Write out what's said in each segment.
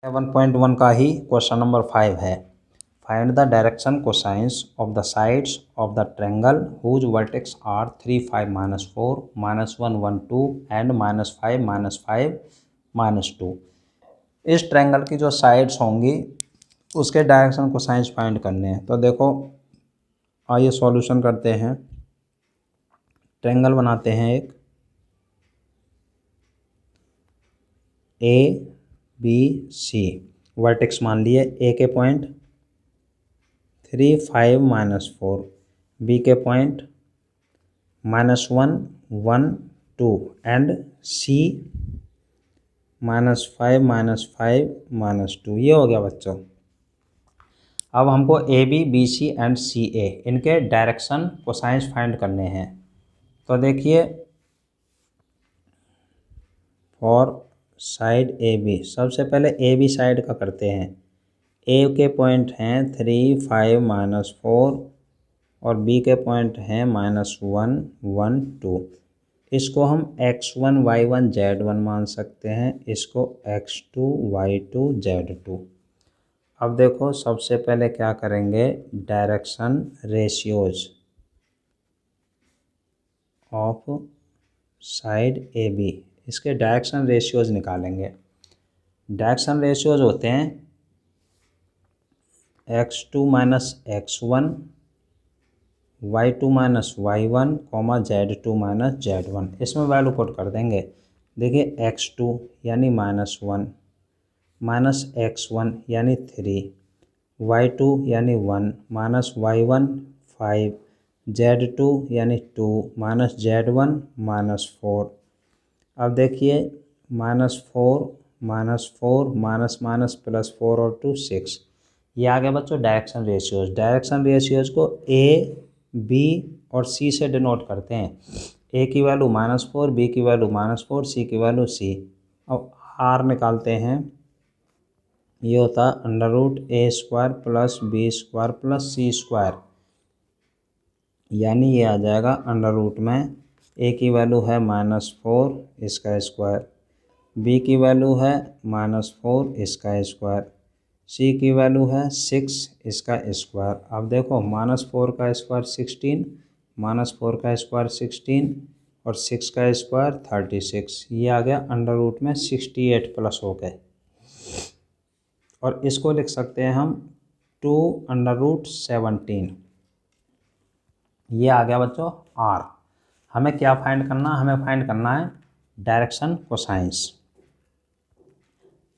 7.1 का ही question number 5 है। Find the direction cosines of the sides of the triangle whose vertex are 3, 5, -4, -1, 1, 2 and -5, -5, -2। इस triangle की जो sides होंगी उसके डायरेक्शन कोसाइंस फाइंड करने हैं। तो देखो आइए सॉल्यूशन करते हैं। ट्रायंगल बनाते हैं एक ABC, वर्टेक्स मान लिए ए के पॉइंट 3, 5, -4, बी के पॉइंट -1, 1, 2 एंड सी -5, -5, -2। ये हो गया बच्चों। अब हमको A B B C and C A इनके डायरेक्शन कोसाइंस फाइंड करने हैं। तो देखिए फॉर साइड ए बी, सबसे पहले ए बी साइड का करते हैं। ए के पॉइंट हैं 3, 5, -4 और बी के पॉइंट हैं -1, 1, 2। इसको हम x1, y1, z1 मान सकते हैं, इसको x2, y2, z2। अब देखो सबसे पहले क्या करेंगे, direction ratios of side A B, इसके डायरेक्शन रेशियोज निकालेंगे। डायरेक्शन रेशियोज होते हैं x2 - x1, y2 - y1, z2 - z1। इसमें वैल्यू पुट कर देंगे। देखिए x2 यानी -1, -x1 यानी 3, y2 यानी 1, -y1 5, z2 यानी 2, -z1 -4। अब देखिए -4, -4, +4 और 2 6। ये आ गया बच्चों डायरेक्शन रेशियोज। डायरेक्शन रेशियोज को ए बी और सी से डिनोट करते हैं। ए की वैल्यू -4, बी की वैल्यू -4, सी की वैल्यू सी। अब आर निकालते हैं। ये होता है √a² + b² + c², यानी ये आ जाएगा अंडर रूट में ए की वैल्यू है -4 इसका स्क्वायर, बी की वैल्यू है -4 इसका स्क्वायर, सी की वैल्यू है 6 इसका स्क्वायर। अब देखो -4 का स्क्वायर 16, -4 का स्क्वायर 16 और 6 का स्क्वायर 36। ये आ गया अंडर रूट में 68 प्लस हो गए। और इसको लिख सकते हैं हम 2√17। ये आ गया बच्चों आर। हमें क्या फाइंड करना, हमें फाइंड करना है डायरेक्शन कोसाइंस।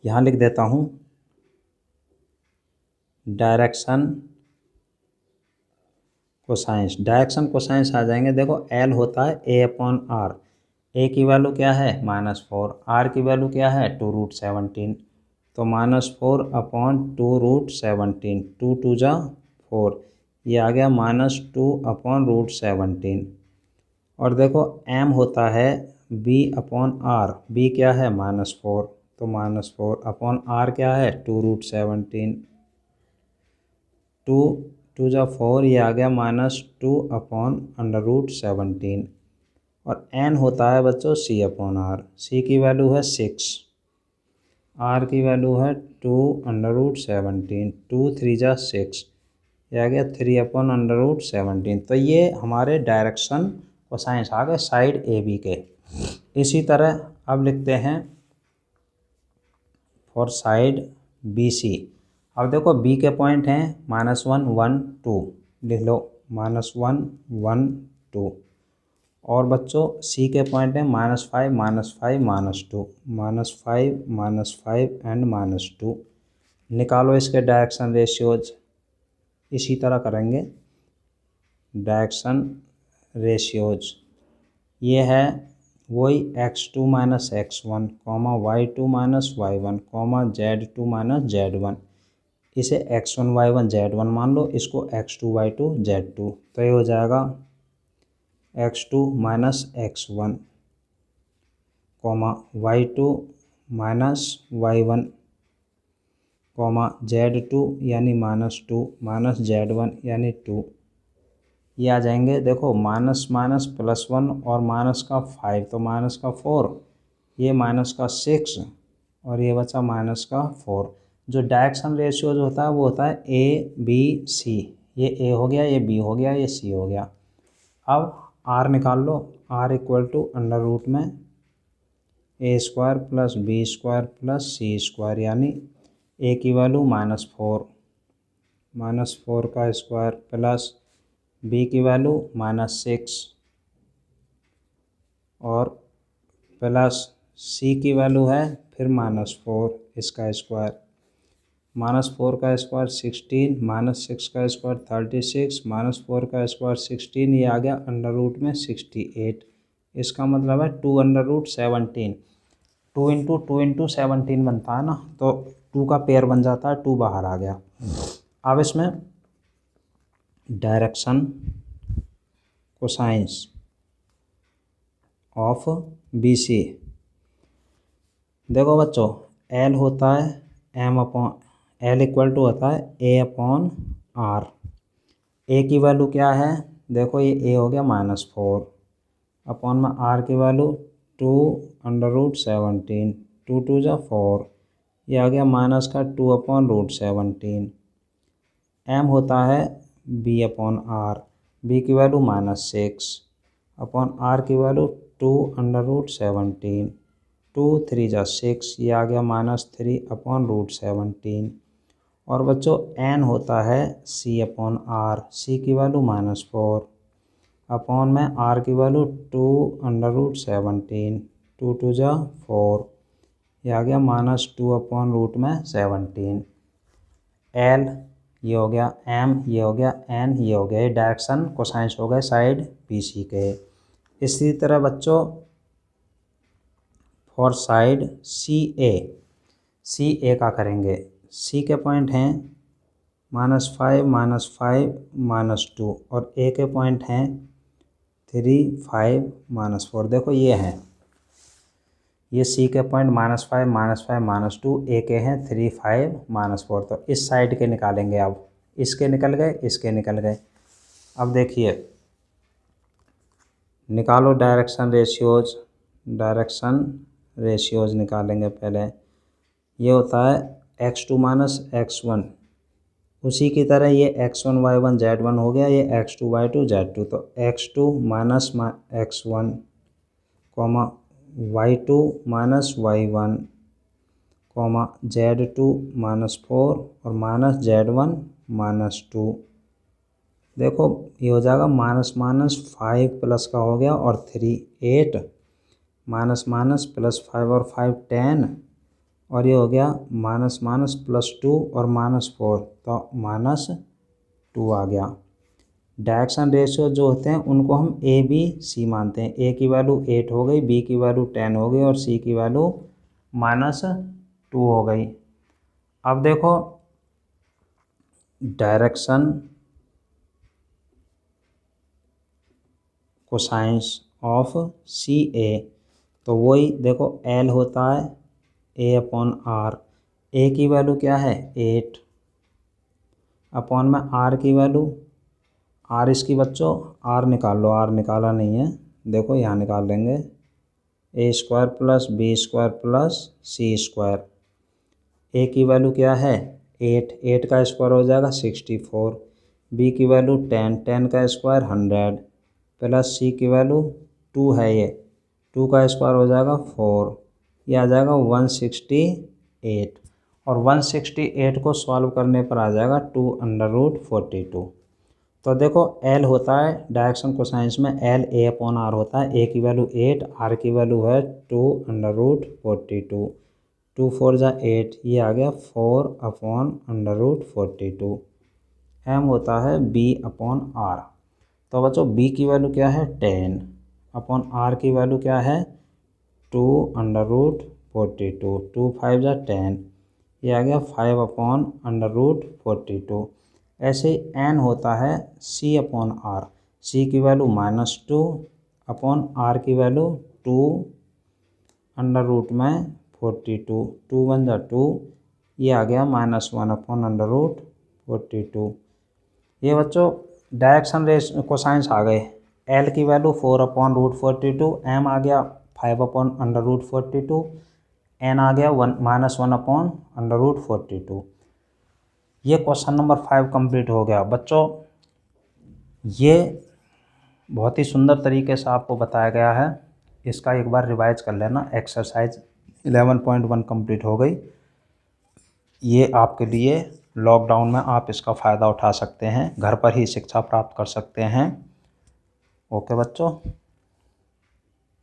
यहाँ लिख देता हूँ डायरेक्शन कोसाइंस। डायरेक्शन कोसाइंस आ जाएंगे। देखो एल होता है a/r। ए की वैल्यू क्या है -4, आर की वैल्यू क्या है 2√17। तो -4/2√17, 2 2 जा 4, ये आ गया -2/√17। और देखो m होता है b/r। बी क्या है -4, तो -4/r क्या है 2√17, 2 2 जा 4, ये आ गया -2/√17। और n होता है बच्चों c/r। सी की वैल्यू है 6, आर की वैल्यू है 2√17, 2 3 जा 6, ये आ गया 3/√17। तो ये हमारे डायरेक्शन कोसाइंस आ गए साइड ए बी के। इसी तरह अब लिखते हैं फॉर साइड बी सी। अब देखो बी के पॉइंट हैं -1, 1, 2, लिख लो -1, 1, 2। और बच्चों सी के पॉइंट हैं -5, -5, -2, -5, -5 एंड -2। निकालो इसके डायरेक्शन रेशियोज। इसी तरह करेंगे डायरेक्शन रेशियोज। ये है वही x2 - x1, y2 - y1, z2 - z1। इसे x1 y1 z1 मान लो, इसको x2 y2 z2। तो ये हो जाएगा x2 - x1, y2 - y1, z2 यानी -2, -z1 यानी 2। ये आ जाएंगे। देखो माइनस माइनस +1 और -5, तो -4, ये -6 और ये बचा माइनस का 4। जो डायरेक्शन रेशियो जो होता है वो होता है ABC। ये A हो गया, ये B हो गया, ये C हो गया। अब R निकाल लो। R equal to under root में A² plus B² plus C² यानी A की वैल्यू -4, -4 का स्क्वायर प्लस B की वैल्यू -6 और प्लस C की वैल्यू है फिर -4 इसका स्क्वायर। -4 का स्क्वायर 16, -6 का स्क्वायर 36, -4 का स्क्वायर 16, ये आ गया अंडर रूट में 68। इसका मतलब है 2 अंडर रूट 17। 2 इंटू 2 इंटू 17 बनता है ना, तो 2 का पेयर बन जाता है, 2 बाहर आ गया। अब इसमें डायरेक्शन कोसाइंस ऑफ BC। देखो बच्चों, L होता है L इक्वल टू होता है A/R। A की वैल्यू क्या है, देखो ये A हो गया -4 अपॉन में R की वैल्यू 2 अंडर रूट 17, 2 2 जा 4, ये आ गया माइनस का 2 अपॉन रूट 17। M होता है B/R। B की वैल्यू -6 अपॉन R की वैल्यू 2 अंडर रूट 17, 2 3 जा 6, ये आ गया -3 अपॉन रूट 17। और बच्चों N होता है C/R। C की वैल्यू -4 अपॉन में R की वैल्यू 2 अंडर रूट 17, 2 2 जा 4, ये आ गया -2 अपॉन रूट में 17। L ये हो गया, M ये हो गया, N ये हो गया। ये डायरेक्शन कोसाइंस हो गए साइड BC के। इसी तरह बच्चों फॉर साइड CA का करेंगे। C के पॉइंट हैं -5 -5 -2 और A के पॉइंट हैं 3 5 -4। देखो ये हैं, ये C के पॉइंट -5 -5 -2, A के हैं 3 5 -4। तो इस साइड के निकालेंगे। अब इसके निकल गए, इसके निकल गए। अब देखिए निकालो डायरेक्शन रेशियोज। डायरेक्शन रेशियोज निकालेंगे पहले। ये होता है x2 - x1। उसी की तरह ये x1 y1 z1 हो गया, ये x2 y2 z2। तो x2 - x1 y2 - y1 z2 -4 और -z1 -2। देखो ये हो जाएगा -5 प्लस का हो गया और 3 8, +5 और 5 10 और ये हो गया +2 और -4, तो -2 आ गया। डायरेक्शन रेशियो जो होते हैं उनको हम ABC मानते हैं। A की वैल्यू 8 हो गई, B की वैल्यू 10 हो गई और C की वैल्यू -2 हो गई। अब देखो डायरेक्शन कोसाइंस ऑफ CA, तो वही देखो L होता है A/R। A की वैल्यू क्या है 8 अपॉन में R की वैल्यू, R इसकी बच्चों R निकाल लो, R निकाला नहीं है, देखो यहाँ निकाल लेंगे। A² plus B² plus C²। A की वैल्यू क्या है 8, 8 का स्क्वायर हो जाएगा 64। B की वैल्यू 10, 10 का स्क्वायर 100 प्लस C की वैल्यू 2 है, ये 2 का स्क्वायर हो जाएगा 4, ये आ जाएगा 168। और 168 को सॉल्व करने पर आ जाएगा 2 अंडर रूट 42। तो देखो L होता है डायरेक्शन कोसाइंस में L A/R होता है। A की वैल्यू 8, R की वैल्यू है 2 अंडर रूट 42, 2 4 जा 8, ये आ गया 4 अपॉन अंडर रूट 42। M होता है B/R। तो बच्चों B की वैल्यू क्या है 10 अपॉन R की वैल्यू क्या है 2 अंडर रूट 42, 2 5 जा 10, ये आ गया 5 अपॉन अंडर रूट 42। ऐसे ही N होता है C/R। C की वैल्यू -2 अपॉन R की वैल्यू 2 अंडर रूट में 42, 2 1 जा 2, ये आ गया -1 अपॉन अंडर रूट 42। ये बच्चों डायरेक्शन कोसाइंस आ गए। L की वैल्यू 4 अपॉन रूट 42, M आ गया 5 अपॉन अंडर रूट 42, n आ गया -1/√42। ये क्वेश्चन नंबर 5 कंप्लीट हो गया। बच्चों ये बहुत ही सुंदर तरीके से आपको बताया गया है, इसका एक बार रिवाइज कर लेना। एक्सरसाइज 11.1 कंप्लीट हो गई। ये आपके लिए लॉकडाउन में आप इसका फ़ायदा उठा सकते हैं, घर पर ही शिक्षा प्राप्त कर सकते हैं। ओके बच्चों।